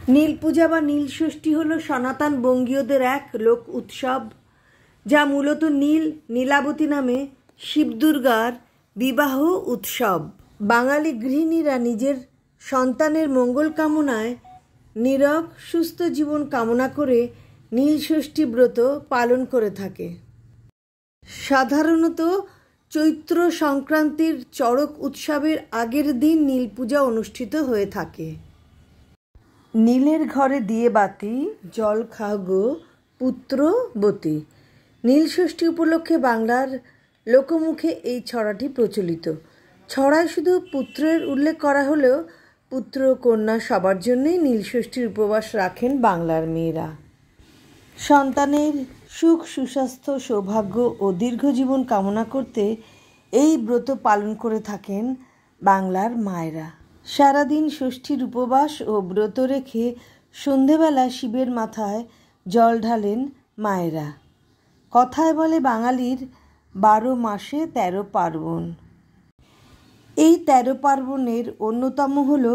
নীল পূজা বা নীল ষষ্ঠী হলো সনাতন বঙ্গীয়দের এক লোক উৎসব, যা মূলত নীলাবতী নামে শিব দুর্গার বিবাহ উৎসব। বাঙালি গৃহিণীরা নিজের সন্তানের মঙ্গল কামনায় নীরব সুস্থ জীবন কামনা করে নীল ষষ্ঠী ব্রত পালন করে থাকে। সাধারণত চৈত্র সংক্রান্তির চড়ক উৎসবের আগের দিন নীল পূজা অনুষ্ঠিত হয়ে থাকে। নীলের ঘরে দিয়ে বাতি, জল খাও গো পুত্রবতী। নীল ষষ্ঠী উপলক্ষে বাংলার লোকমুখে এই ছড়াটি প্রচলিত। ছড়ায় শুধু পুত্রের উল্লেখ করা হলেও পুত্র কন্যা সবার জন্যই নীল ষষ্ঠীর উপবাস রাখেন বাংলার মেয়েরা। সন্তানের সুখ সুস্বাস্থ্য সৌভাগ্য ও দীর্ঘজীবন কামনা করতে এই ব্রত পালন করে থাকেন বাংলার মায়েরা। সারাদিন ষষ্ঠীর উপবাস ও ব্রত রেখে সন্ধেবেলা শিবের মাথায় জল ঢালেন মায়েরা। কথায় বলে বাঙালির 12 মাসে 13 পার্বণ। এই 13 পার্বণের অন্যতম হল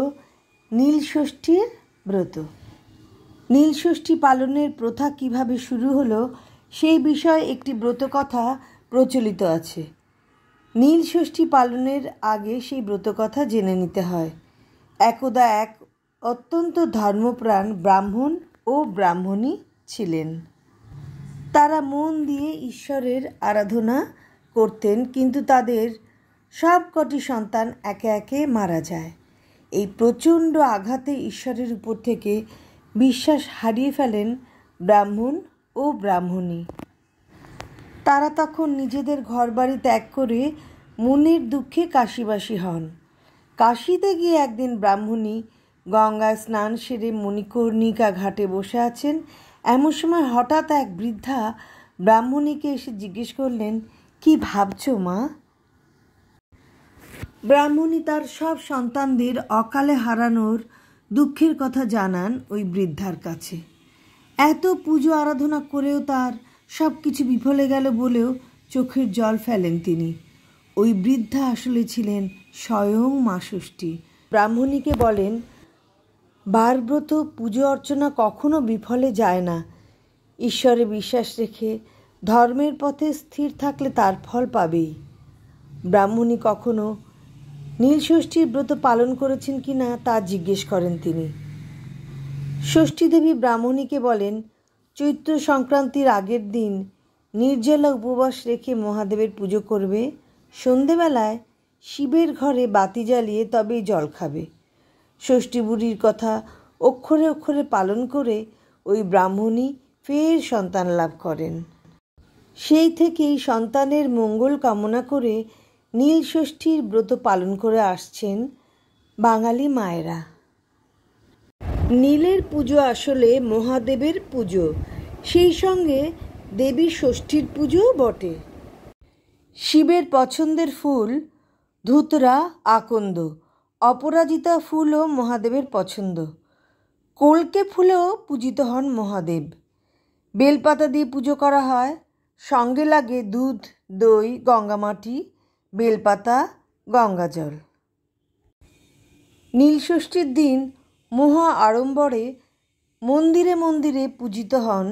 নীল ষষ্ঠীর ব্রত। নীল ষষ্ঠী পালনের প্রথা কিভাবে শুরু হলো সেই বিষয়ে একটি ব্রতকথা প্রচলিত আছে। নীল ষষ্ঠী পালনের আগে সেই ব্রতকথা জেনে নিতে হয়। একদা এক অত্যন্ত ধর্মপ্রাণ ব্রাহ্মণ ও ব্রাহ্মণী ছিলেন। তারা মন দিয়ে ঈশ্বরের আরাধনা করতেন, কিন্তু তাদের সবকটি সন্তান একে একে মারা যায়। এই প্রচণ্ড আঘাতে ঈশ্বরের উপর থেকে বিশ্বাস হারিয়ে ফেলেন ব্রাহ্মণ ও ব্রাহ্মণী। তারা তখন নিজেদের ঘরবাড়ি ত্যাগ করে মনের দুঃখে কাশীবাসী হন। কাশীতে গিয়ে একদিন ব্রাহ্মণী গঙ্গায় স্নান সেরে মণিকর্ণিকা ঘাটে বসে আছেন। এমন সময় হঠাৎ এক বৃদ্ধা ব্রাহ্মণীকে এসে জিজ্ঞেস করলেন, কি ভাবছো মা? ব্রাহ্মণী তার সব সন্তানদের অকালে হারানোর দুঃখের কথা জানান ওই বৃদ্ধার কাছে। এত পুজো আরাধনা করেও তার সব কিছু বিফলে গেল বলেও চোখের জল ফেলেন তিনি। ওই বৃদ্ধা আসলে ছিলেন স্বয়ং মা ষষ্ঠী। ব্রাহ্মণীকে বলেন, বারব্রত পুজো অর্চনা কখনো বিফলে যায় না। ঈশ্বরে বিশ্বাস রেখে ধর্মের পথে স্থির থাকলে তার ফল পাবেই। ব্রাহ্মণী কখনো নীল ষষ্ঠীর ব্রত পালন করেছেন কিনা তা জিজ্ঞেস করেন তিনি। ষষ্ঠী দেবী ব্রাহ্মণীকে বলেন, চৈত্র সংক্রান্তির আগের দিন নির্জলা উপবাস রেখে মহাদেবের পুজো করবে। সন্ধেবেলায় শিবের ঘরে বাতি জ্বালিয়ে তবেই জল খাবে। ষষ্ঠী বুড়ির কথা অক্ষরে অক্ষরে পালন করে ওই ব্রাহ্মণী ফের সন্তান লাভ করেন। সেই থেকেই সন্তানের মঙ্গল কামনা করে নীল ষষ্ঠীর ব্রত পালন করে আসছেন বাঙালি মায়েরা। নীলের পুজো আসলে মহাদেবের পুজো, সেই সঙ্গে দেবী ষষ্ঠীর পুজোও বটে। শিবের পছন্দের ফুল ধুতরা, আকন্দ, অপরাজিতা ফুলও মহাদেবের পছন্দ। কলকে ফুলেও পূজিত হন মহাদেব। বেলপাতা দিয়ে পুজো করা হয়। সঙ্গে লাগে দুধ, দই, গঙ্গামাটি, বেলপাতা, গঙ্গাজল। নীল ষষ্ঠীর দিন মহা আড়ম্বরে মন্দিরে মন্দিরে পূজিত হন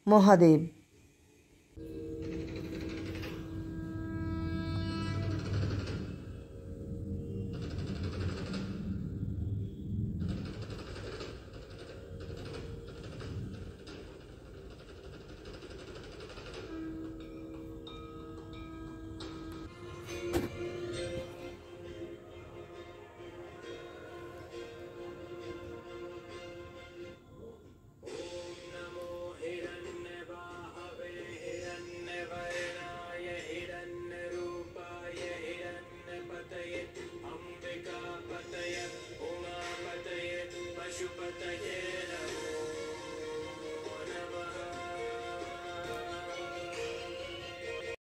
মহাদেব।